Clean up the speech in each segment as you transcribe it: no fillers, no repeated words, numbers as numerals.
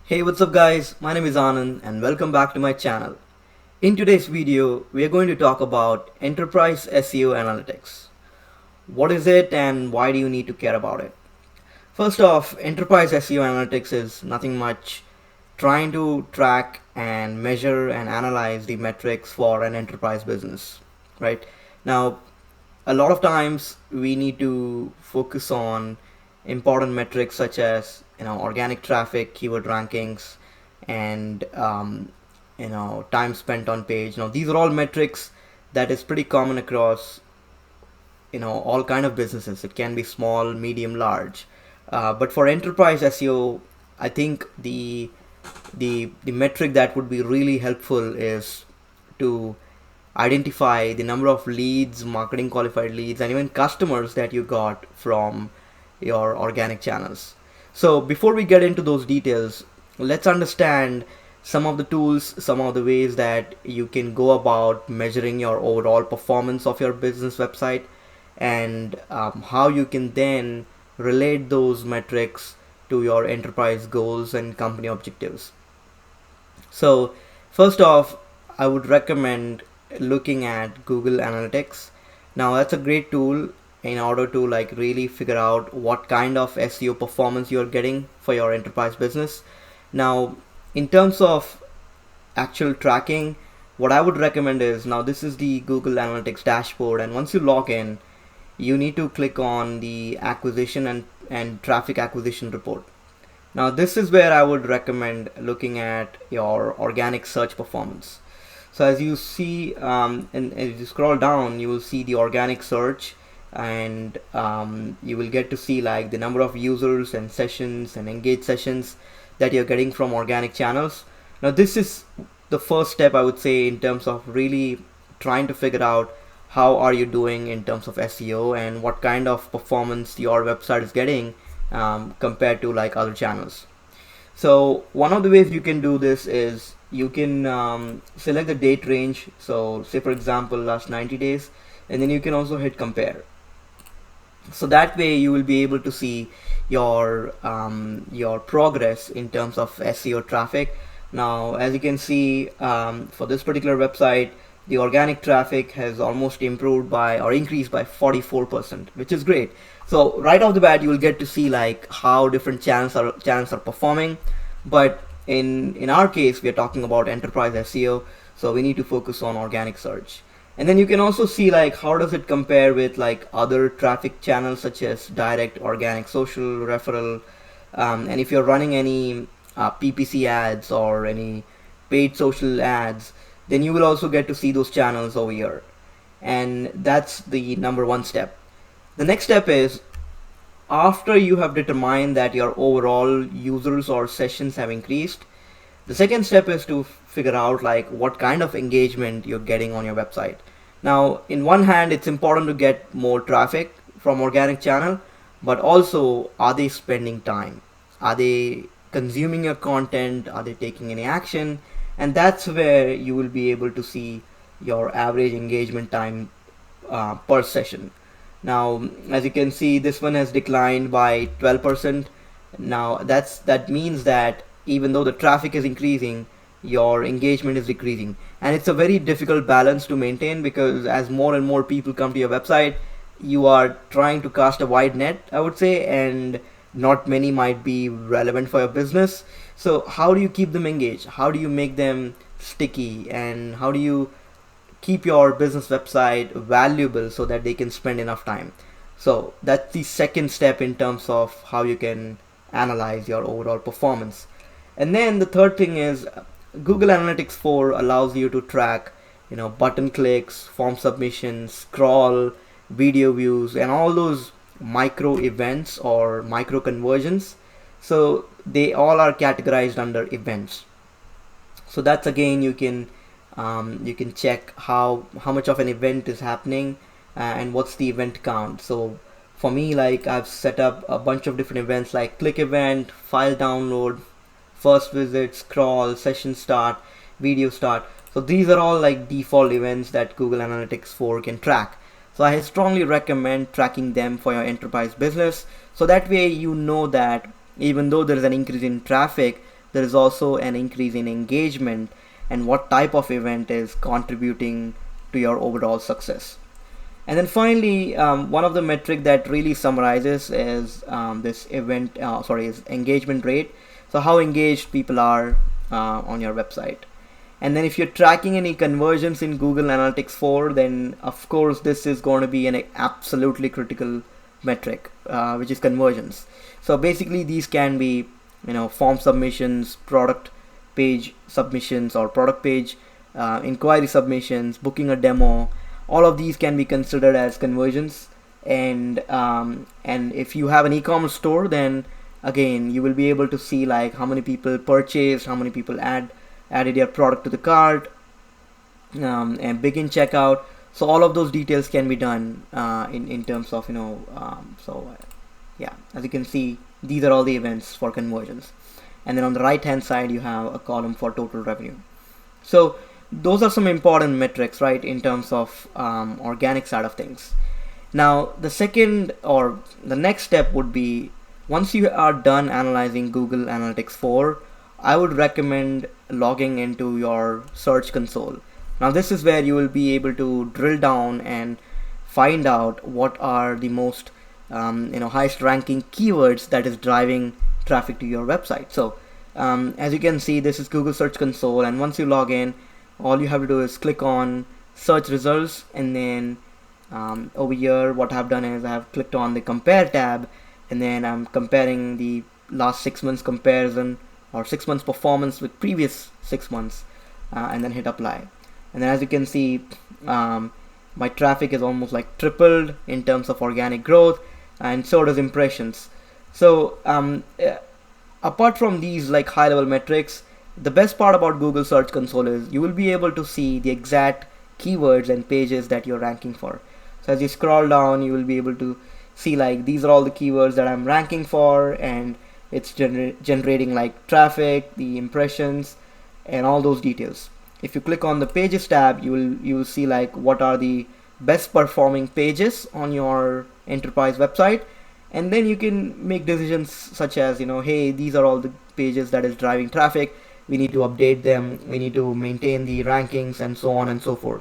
Hey, what's up guys? My name is Anand and welcome back to my channel. In today's video, we are going to talk about enterprise SEO analytics. What is it and why do you need to care about it? First off, enterprise SEO analytics is nothing much trying to track and measure and analyze the metrics for an enterprise business, right? Now, a lot of times we need to focus on important metrics such as organic traffic, keyword rankings, and time spent on page. Now these are all metrics that is pretty common across all kind of businesses. It can be small, medium, large, but for enterprise SEO, I think the metric that would be really helpful is to identify the number of leads, marketing qualified leads, and even customers that you got from your organic channels. So before we get into those details, let's understand some of the tools, some of the ways that you can go about measuring your overall performance of your business website, and how you can then relate those metrics to your enterprise goals and company objectives. So first off, I would recommend looking at Google Analytics. Now that's a great tool in order to really figure out what kind of SEO performance you're getting for your enterprise business. Now, in terms of actual tracking, what I would recommend is, now this is the Google Analytics dashboard, and once you log in, you need to click on the acquisition and traffic acquisition report. Now this is where I would recommend looking at your organic search performance. So as you see, and as you scroll down, you will see the organic search, and you will get to see like the number of users and sessions and engaged sessions that you're getting from organic channels. Now this is the first step, I would say, in terms of really trying to figure out how are you doing in terms of SEO and what kind of performance your website is getting compared to like other channels. So one of the ways you can do this is you can select the date range. So say for example last 90 days, and then you can also hit compare. So that way you will be able to see your progress in terms of SEO traffic. Now as you can see, for this particular website, the organic traffic has almost improved by or increased by 44%, which is great. So right off the bat, you will get to see like how different channels are performing. But in our case, we are talking about enterprise SEO, so we need to focus on organic search. And then you can also see like how does it compare with like other traffic channels such as direct, organic, social, referral, and if you're running any PPC ads or any paid social ads, then you will also get to see those channels over here. And that's the number one step. The next step is, after you have determined that your overall users or sessions have increased, the second step is to figure out like what kind of engagement you're getting on your website. Now, in one hand, it's important to get more traffic from organic channel, but also, are they spending time? Are they consuming your content? Are they taking any action? And that's where you will be able to see your average engagement time per session. Now as you can see, this one has declined by 12%. Now that means that even though the traffic is increasing, your engagement is decreasing, and it's a very difficult balance to maintain, because as more and more people come to your website, you are trying to cast a wide net, I would say, and not many might be relevant for your business. So how do you keep them engaged? How do you make them sticky? And how do you keep your business website valuable so that they can spend enough time? So that's the second step in terms of how you can analyze your overall performance. And then the third thing is, Google Analytics 4 allows you to track button clicks, form submissions, scroll, video views, and all those micro events or micro conversions. So they all are categorized under events. So that's, again, you can check how much of an event is happening, and what's the event count. So for me, like, I've set up a bunch of different events like click event, file download, first visit, scroll, session start, video start. So these are all like default events that Google Analytics 4 can track. So I strongly recommend tracking them for your enterprise business, so that way you know that even though there is an increase in traffic, there is also an increase in engagement and what type of event is contributing to your overall success. And then finally, one of the metric that really summarizes is is engagement rate. So how engaged people are on your website. And then if you're tracking any conversions in Google Analytics 4, then of course this is going to be an absolutely critical metric, which is conversions. So basically these can be, form submissions, product page submissions, or product page inquiry submissions, booking a demo. All of these can be considered as conversions. And if you have an e-commerce store, then again you will be able to see like how many people purchased, how many people added your product to the cart, and begin checkout. So all of those details can be done in terms of yeah, as you can see, these are all the events for conversions. And then on the right hand side you have a column for total revenue. So those are some important metrics, right, in terms of organic side of things. Now the next step would be, once you are done analyzing Google Analytics 4, I would recommend logging into your search console. Now this is where you will be able to drill down and find out what are the most highest ranking keywords that is driving traffic to your website. So as you can see, this is Google Search Console, and once you log in, all you have to do is click on search results, and then over here what I've done is I have clicked on the compare tab, and then I'm comparing the last 6 months comparison or 6 months performance with previous 6 months, and then hit apply. And then as you can see, my traffic is almost like tripled in terms of organic growth, and so does impressions. So apart from these like high level metrics, the best part about Google Search Console is you will be able to see the exact keywords and pages that you're ranking for. So as you scroll down, you will be able to see like these are all the keywords that I'm ranking for, and it's generating like traffic, the impressions, and all those details. If you click on the pages tab, you will see like what are the best performing pages on your enterprise website, and then you can make decisions such as, hey, these are all the pages that is driving traffic, we need to update them, we need to maintain the rankings, and so on and so forth.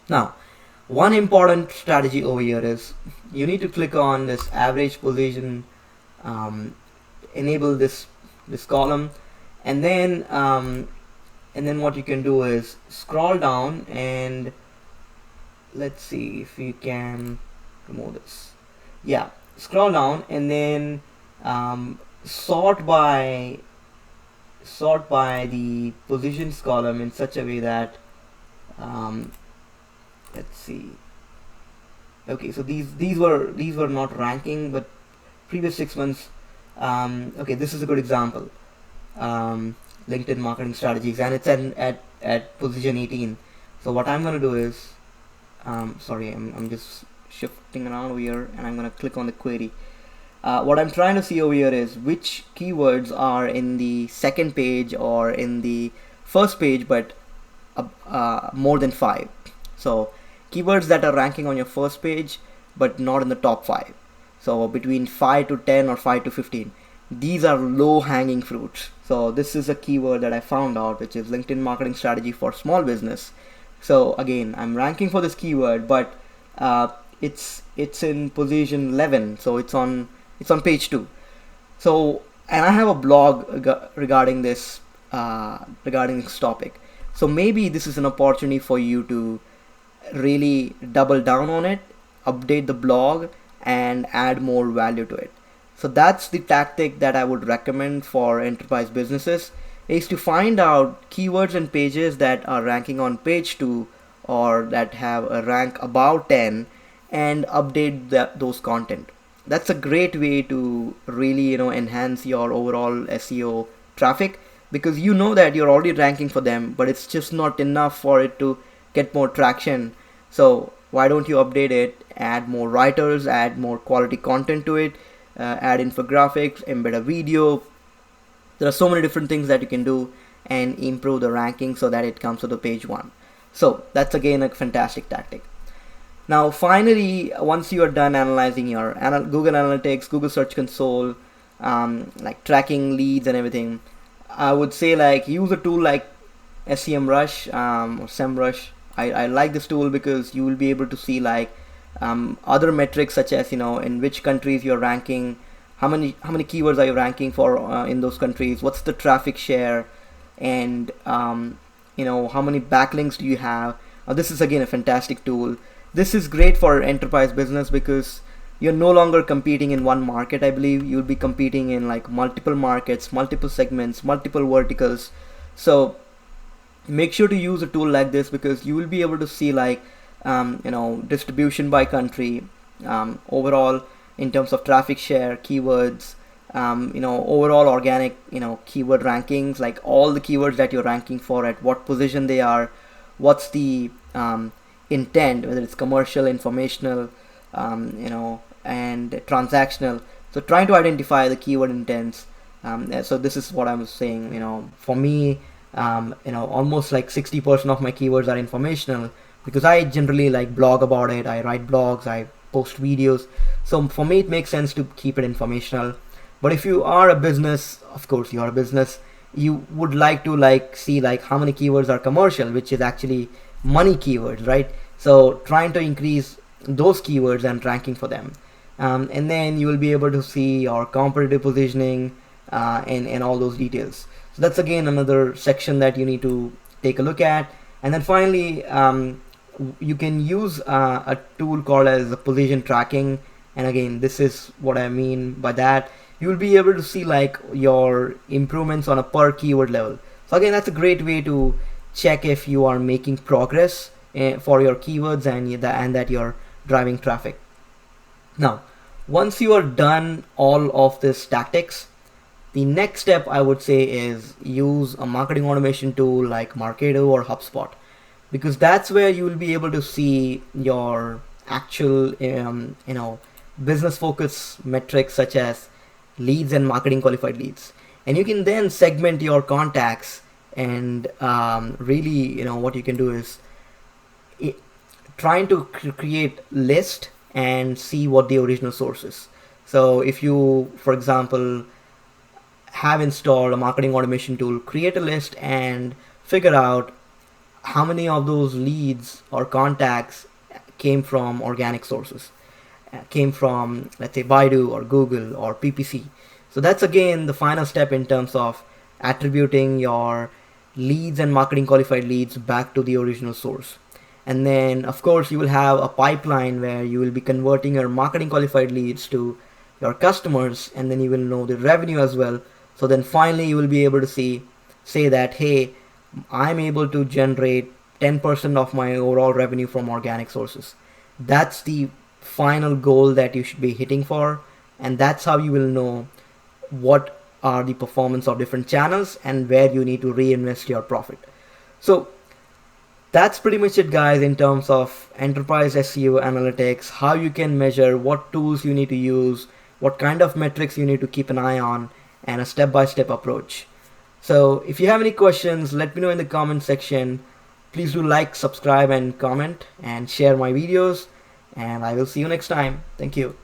Now, one important strategy over here is you need to click on this average position, enable this column, and then what you can do is scroll down, and let's see if you can remove this. Yeah, scroll down, and then sort by the positions column in such a way that let's see. Okay, so these were not ranking, but previous 6 months. Okay, this is a good example. LinkedIn marketing strategies, and it's at position 18. So what I'm gonna do is, sorry, I'm just shifting around over here, and I'm gonna click on the query. What I'm trying to see over here is which keywords are in the second page or in the first page, but more than 5. So keywords that are ranking on your first page but not in the top 5. So between 5 to 10 or 5 to 15. These are low hanging fruits. So this is a keyword that I found out, which is LinkedIn marketing strategy for small business. So again, I'm ranking for this keyword, but it's in position 11, so it's on page 2. So, and I have a blog regarding this topic. So maybe this is an opportunity for you to really double down on it, update the blog, and add more value to it. So that's the tactic that I would recommend for enterprise businesses, is to find out keywords and pages that are ranking on page 2 or that have a rank above 10, and update those content. That's a great way to really enhance your overall SEO traffic, because you know that you're already ranking for them, but it's just not enough for it to get more traction. So why don't you update it, add more writers, add more quality content to it, add infographics, embed a video. There are so many different things that you can do and improve the ranking so that it comes to the page 1. So that's again a fantastic tactic. Now finally, once you are done analyzing your Google Analytics, Google Search Console, like tracking leads and everything, I would say like use a tool like SEMrush or SEMrush. I like this tool because you will be able to see like other metrics such as in which countries you're ranking, how many keywords are you ranking for in those countries, what's the traffic share, and how many backlinks do you have. This is again a fantastic tool. This is great for enterprise business because you're no longer competing in one market. I believe you'll be competing in like multiple markets, multiple segments, multiple verticals. So make sure to use a tool like this because you will be able to see like distribution by country, overall in terms of traffic share, keywords, overall organic keyword rankings, like all the keywords that you're ranking for, at what position they are, what's the intent, whether it's commercial, informational, and transactional. So trying to identify the keyword intents. So this is what I was saying. For me, almost like 60% of my keywords are informational because I generally like blog about it. I write blogs, I post videos. So for me, it makes sense to keep it informational. But if you are a business, of course, you are a business, you would like to see like how many keywords are commercial, which is actually money keywords, right? So trying to increase those keywords and ranking for them. And then you will be able to see your competitive positioning and all those details. So that's again another section that you need to take a look at. And then finally, you can use a tool called as position tracking. And again, this is what I mean by that. You will be able to see like your improvements on a per keyword level. So again, that's a great way to check if you are making progress for your keywords and that you're driving traffic. Now, once you are done all of these tactics, the next step I would say is use a marketing automation tool like Marketo or HubSpot, because that's where you will be able to see your actual business focus metrics such as leads and marketing qualified leads, and you can then segment your contacts and really what you can do is trying to create list and see what the original source is. So if you, for example, have installed a marketing automation tool, create a list and figure out how many of those leads or contacts came from organic sources, came from, let's say, Baidu or Google or PPC. So that's again the final step in terms of attributing your leads and marketing qualified leads back to the original source. And then of course you will have a pipeline where you will be converting your marketing qualified leads to your customers, and then you will know the revenue as well. So then finally you will be able to say that, hey, I'm able to generate 10% of my overall revenue from organic sources. That's the final goal that you should be hitting for, and that's how you will know what are the performance of different channels and where you need to reinvest your profit. So that's pretty much it, guys, in terms of enterprise SEO analytics, how you can measure, what tools you need to use, what kind of metrics you need to keep an eye on, and a step-by-step approach. So if you have any questions, let me know in the comment section. Please do like, subscribe, and comment, and share my videos, and I will see you next time. Thank you.